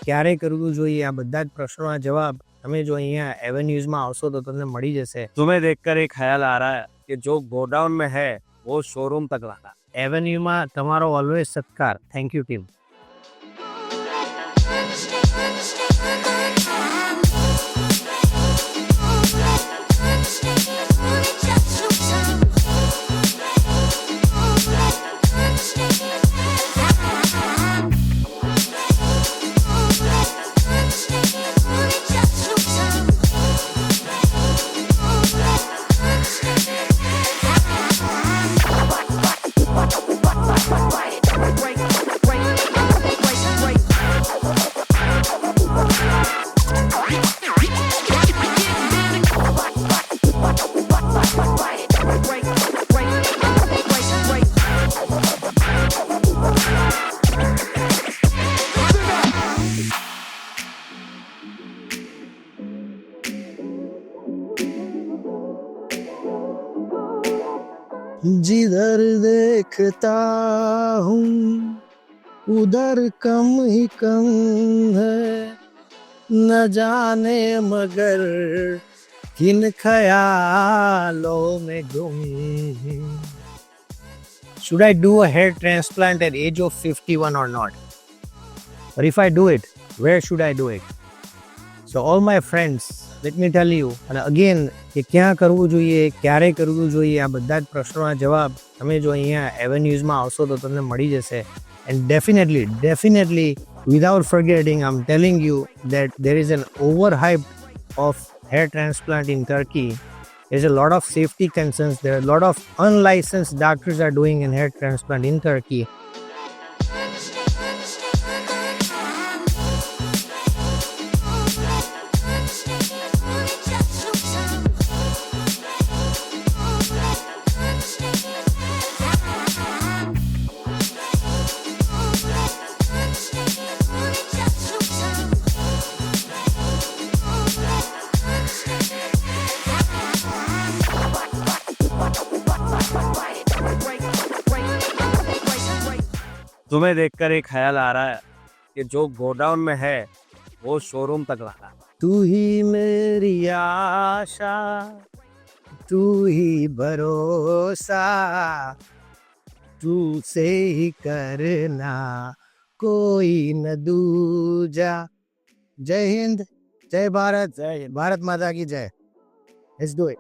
ક્યારે કરવું જોઈએ, આ બધા જ પ્રશ્નોના જવાબ તમે જો અહીંયા એવેન્યુઝમાં આવશો તો તમને મળી જશે. तुम्हें देखकर एक ख्याल आ रहा है कि जो गोडाउन में है वो शोरूम तक लाना. એવેન્યુમાં તમારો ઓલવેઝ સત્કાર. Thank you team. जिधर देखता हूँ उधर कम ही कम है, न जाने मगर किन ख्यालों में गुम. Should I do a hair transplant at age of 51 or not? Or if I do it, where should I do it? So all my friends, let me tell you, and again, કે ક્યાં કરવું જોઈએ, ક્યારે કરવું જોઈએ, આ બધા જ પ્રશ્નોના જવાબ તમે જો અહીંયા એવેન્યુઝમાં આવશો તો તમને મળી જશે. And definitely, without forgetting, I'm telling you that there is an overhype of hair transplant in Turkey. There's a lot of safety concerns. There are a lot of unlicensed doctors are doing in hair transplant in Turkey. तुम्हें देखकर एक ख्याल आ रहा है कि जो godown में है वो शोरूम तक लाना. तू ही मेरी आशा, तू ही भरोसा, तू से ही करना कोई न दूजा. जय हिंद, जय भारत, जय भारत माता की जय. Let's do it.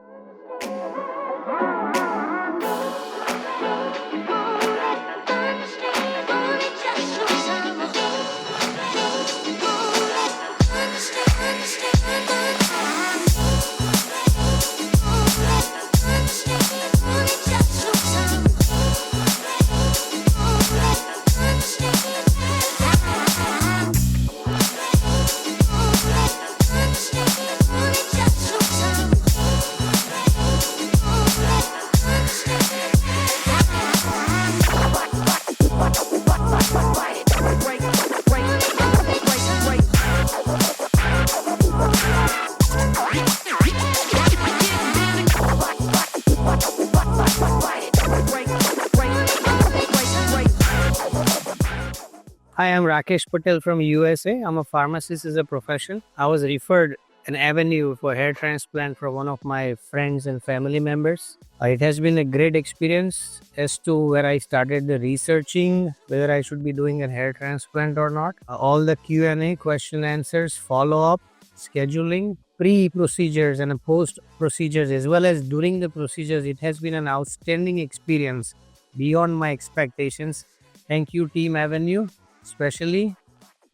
Hi, I'm Rakesh Patel from USA. I'm a pharmacist as a profession. I was referred an avenue for hair transplant from one of my friends and family members. It has been a great experience as to where I started the researching whether I should be doing a hair transplant or not. All the Q&A, question answers, follow-up, scheduling, pre-procedures and post-procedures as well as during the procedures. It has been an outstanding experience beyond my expectations. Thank you, Team Avenue. Especially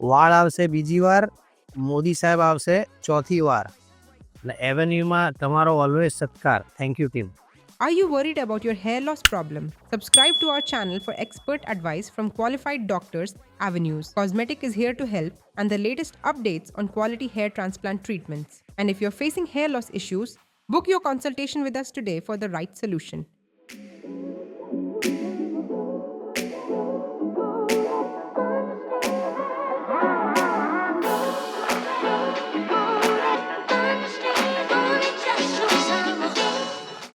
વાળ આવશે બીજી વાર, મોદી સાહેબ આવશે ચોથી વાર. એવેન્યુમાં તમારો always સત્કાર. Thank you team. Are you worried about your hair loss problem? Subscribe to our channel for expert advice from qualified doctors. Avenues Cosmetic is here to help and the latest updates on quality hair transplant treatments. And if you're facing hair loss issues, book your consultation with us today for the right solution.